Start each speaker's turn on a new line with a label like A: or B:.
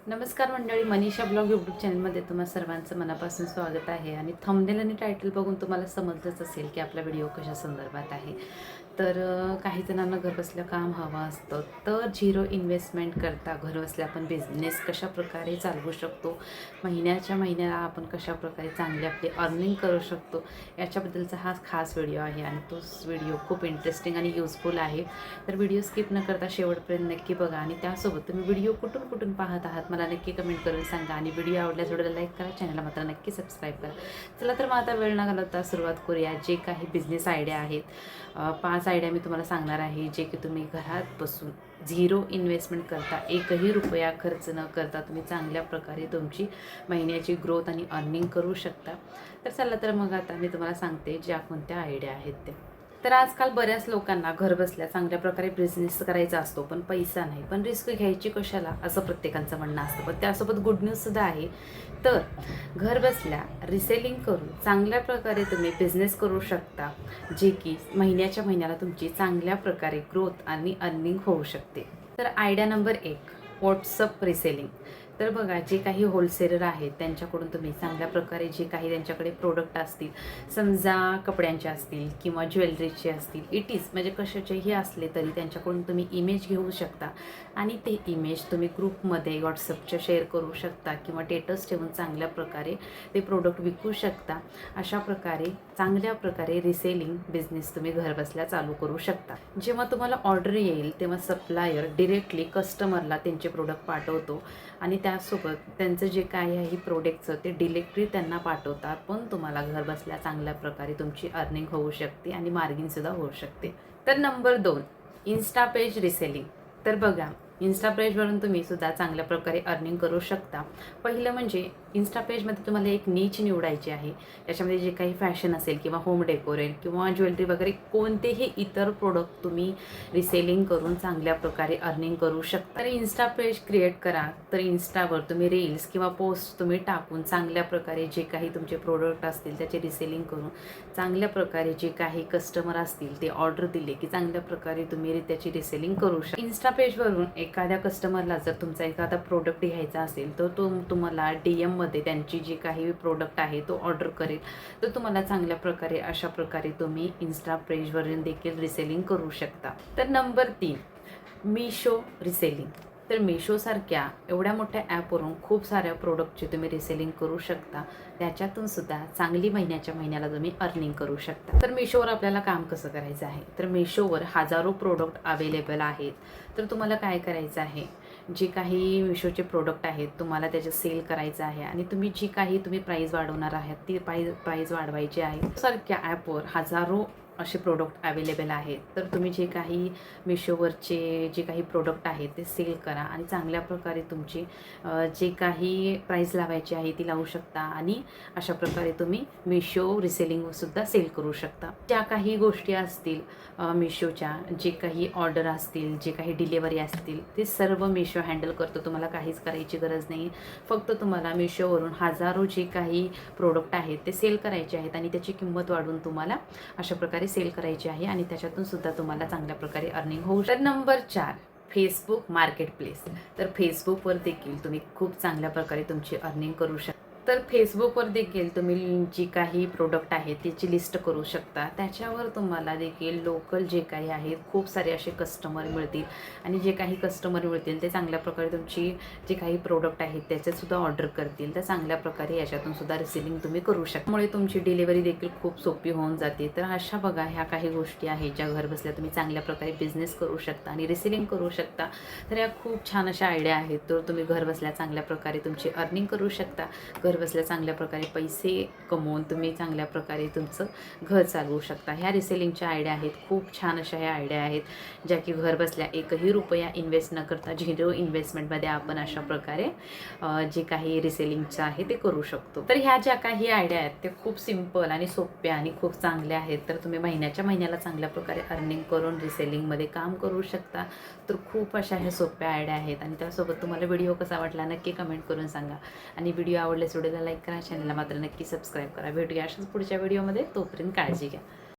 A: नमस्कार मंडळी, Manisha blog YouTube चॅनलमध्ये तुम्हा सर्वांचं मनापासून स्वागत आहे. आणि थंबनेल आणि टायटल बघून तुम्हाला समजलंच असेल की आपला व्हिडिओ कशा संदर्भात आहे. तर काही जणांना घरबसल्या काम हवं असतं, तर झिरो इन्व्हेस्टमेंट करता घरबसल्या आपण बिझनेस कशाप्रकारे चालवू शकतो, महिन्याच्या महिन्याला आपण कशाप्रकारे चांगली आपली अर्निंग करू शकतो, याच्याबद्दलचा हा खास व्हिडिओ आहे. आणि तो व्हिडिओ खूप इंटरेस्टिंग आणि युजफुल आहे. तर व्हिडिओ स्किप न करता शेवटपर्यंत नक्की बघा. आणि त्यासोबत तुम्ही व्हिडिओ कुठून कुठून पाहत आहात मला नक्की कमेंट करून सांगा. आणि व्हिडिओ आवडल्यास व्हिडिओला लाईक करा, चॅनलला मात्र नक्की सबस्क्राईब करा. चला तर मग आता वेळ न घालवता सुरुवात करूया. जे काही बिझनेस आयडिया आहेत, 5 आयडिया मी तुम्हाला सांगणार आहे, जे की तुम्ही घरात बसून झिरो इन्व्हेस्टमेंट करता, एकही रुपया खर्च न करता तुम्ही चांगल्या प्रकारे तुमची महिन्याची ग्रोथ आणि अर्निंग करू शकता. तर चला तर मग आता मी तुम्हाला सांगते ज्या कोणत्या आयडिया आहेत त्या. तर आजकाल बऱ्याच लोकांना घरबसल्या चांगल्या प्रकारे बिझनेस करायचा असतो, पण पैसा नाही, पण रिस्क घ्यायची कशाला असं प्रत्येकाचं म्हणणं असतं. पण त्यासोबत गुड न्यूजसुद्धा आहे. तर घरबसल्या रिसेलिंग करून चांगल्या प्रकारे तुम्ही बिझनेस करू शकता, जे की महिन्याच्या महिन्याला तुमची चांगल्या प्रकारे ग्रोथ आणि अर्निंग होऊ शकते. तर आयडिया नंबर 1, व्हॉट्सअप रिसेलिंग. तर बघा, जे काही होलसेलर आहेत त्यांच्याकडून तुम्ही चांगल्या प्रकारे जे काही त्यांच्याकडे प्रोडक्ट असतील, समजा कपड्यांचे असतील किंवा ज्वेलरीचे असतील, इट इज म्हणजे कशाचेही असले तरी त्यांच्याकडून तुम्ही इमेज घेऊ शकता. आणि ते इमेज तुम्ही ग्रुपमध्ये व्हॉट्सअपच्या शेअर करू शकता किंवा स्टेटस ठेवून चांगल्या प्रकारे ते प्रोडक्ट विकू शकता. अशा प्रकारे चांगल्या प्रकारे रिसेलिंग बिझनेस तुम्ही घरबसल्या चालू करू शकता. जेव्हा तुम्हाला ऑर्डर येईल तेव्हा सप्लायर डिरेक्टली कस्टमरला त्यांचे प्रोडक्ट पाठवतो आणि त्यासोबत त्यांचं जे काय आहे प्रोडक्टचं ते डिरेक्टली त्यांना पाठवतात. पण तुम्हाला घरबसल्या चांगल्या प्रकारे तुमची अर्निंग होऊ शकते आणि मार्जिनसुद्धा होऊ शकते. तर नंबर 2, इन्स्टा पेज रिसेलिंग. तर बघा, इन्स्टा पेजवरून तुम्ही सुद्धा चांगल्या प्रकारे अर्निंग करू शकता. पहिलं म्हणजे इन्स्टा पेजमध्ये तुम्हाला एक नीच निवडायची आहे. त्याच्यामध्ये जे काही फॅशन असेल किंवा होम डेकोरेट किंवा ज्वेलरी वगैरे कोणतेही इतर प्रोडक्ट तुम्ही रिसेलिंग करून चांगल्या प्रकारे अर्निंग करू शकता. तर इन्स्टा पेज क्रिएट करा. तर इन्स्टावर तुम्ही रील्स किंवा पोस्ट तुम्ही टाकून चांगल्या प्रकारे जे काही तुमचे प्रोडक्ट असतील त्याचे रिसेलिंग करून चांगल्या प्रकारे जे काही कस्टमर असतील ते ऑर्डर दिले की चांगल्या प्रकारे तुम्ही त्याची रिसेलिंग करू शकता. इन्स्टा पेजवरून एखाद्या कस्टमरला जर तुमचा एखादा प्रोडक्ट घ्यायचा असेल तर तुम्हाला DM त्यांची जी काही प्रोडक्ट आहे तो ऑर्डर करेल. तर तुम्हाला चांगल्या प्रकारे अशा प्रकारे तुम्ही इन्स्टा पेजवरून देखील रिसेलिंग करू शकता. तर नंबर 3, मिशो रिसेलिंग. तर मिशोसारख्या एवढ्या मोठ्या ॲपवरून खूप साऱ्या प्रोडक्टची तुम्ही रिसेलिंग करू शकता. त्याच्यातून सुद्धा चांगली महिन्याच्या महिन्याला तुम्ही अर्निंग करू शकता. तर मिशोवर आपल्याला काम कसं करायचं आहे, तर मिशोवर हजारो प्रोडक्ट अवेलेबल आहेत. तर तुम्हाला काय करायचं आहे, जे काही मिशोचे प्रोडक्ट आहेत तुम्हाला त्याचे सेल करायचं आहे आणि तुम्ही जी काही तुम्ही प्राईस वाढवणार आहात ती प्राईस वाढवायची आहे. सारख्या ॲपवर हजारो असे प्रोडक्ट अवेलेबल आहेत. तर तुम्ही जे काही मिशोवरचे जे काही प्रोडक्ट आहेत ते सेल करा आणि चांगल्या प्रकारे तुमची जे काही प्राईस लावायची आहे ती लावू शकता. आणि अशा प्रकारे तुम्ही मिशो रिसेलिंगसुद्धा सेल करू शकता. ज्या काही गोष्टी असतील मिशोच्या, जे काही ऑर्डर असतील, जे काही डिलेवरी असतील ते सर्व मिशो हँडल करतो. तुम्हाला काहीच करायची गरज नाही. फक्त तुम्हाला मिशोवरून हजारो जे काही प्रोडक्ट आहेत ते सेल करायचे आहेत आणि त्याची किंमत वाढवून तुम्हाला अशा प्रकारे सेल करायची आहे आणि त्याच्यातून सुद्धा तुम्हाला चांगल्या प्रकारे अर्निंग होऊ शकते. तर नंबर 4, फेसबुक मार्केट प्लेस. तर फेसबुकवर देखील तुम्ही खूप चांगल्या प्रकारे तुमची अर्निंग करू शकता. तर फेसबुकवर देखील तुम्ही जी काही प्रोडक्ट आहेत त्याची लिस्ट करू शकता. त्याच्यावर तुम्हाला देखील लोकल जे काही आहेत खूप सारे असे कस्टमर मिळतील आणि जे काही कस्टमर मिळतील ते चांगल्या प्रकारे तुमची जे काही प्रोडक्ट आहेत त्याच्यातसुद्धा ऑर्डर करतील. तर चांगल्या प्रकारे याच्यातून सुद्धा रिसेलिंग तुम्ही करू शकता. त्यामुळे तुमची डिलिव्हरी देखील खूप सोपी होऊन जाते. तर अशा बघा, ह्या काही गोष्टी आहेत ज्या घर बसल्या तुम्ही चांगल्या प्रकारे बिझनेस करू शकता आणि रिसेलिंग करू शकता. तर या खूप छान अशा आयडिया आहेत. तर तुम्ही घर बसल्या चांगल्या प्रकारे तुमची अर्निंग करू शकता. बसल्या चांगल्या प्रकारे पैसे कमवून तुम्ही चांगल्या प्रकारे तुमचं घर चालवू शकता. ह्या रिसेलिंगच्या आयडिया आहेत. खूप छान अशा ह्या आयडिया आहेत ज्या की घर बसल्या एकही रुपया इन्व्हेस्ट न करता झिरो इन्व्हेस्टमेंटमध्ये आपण अशा प्रकारे जे काही रिसेलिंगचं आहे ते करू शकतो. तर ह्या ज्या काही आयडिया आहेत ते खूप सिम्पल आणि सोप्या आणि खूप चांगल्या आहेत. तर तुम्ही महिन्याच्या महिन्याला चांगल्या प्रकारे अर्निंग करून रिसेलिंगमध्ये काम करू शकता. तर खूप अशा ह्या सोप्या आयडिया आहेत. आणि त्यासोबत तुम्हाला व्हिडिओ कसा वाटला नक्की कमेंट करून सांगा. आणि व्हिडिओ आवडल्यास व्हिडिओला लाईक करा, चॅनलला मात्र नक्की सबस्क्राईब करा. भेटूया अशाच पुढच्या व्हिडिओमध्ये. तोपर्यंत काळजी घ्या.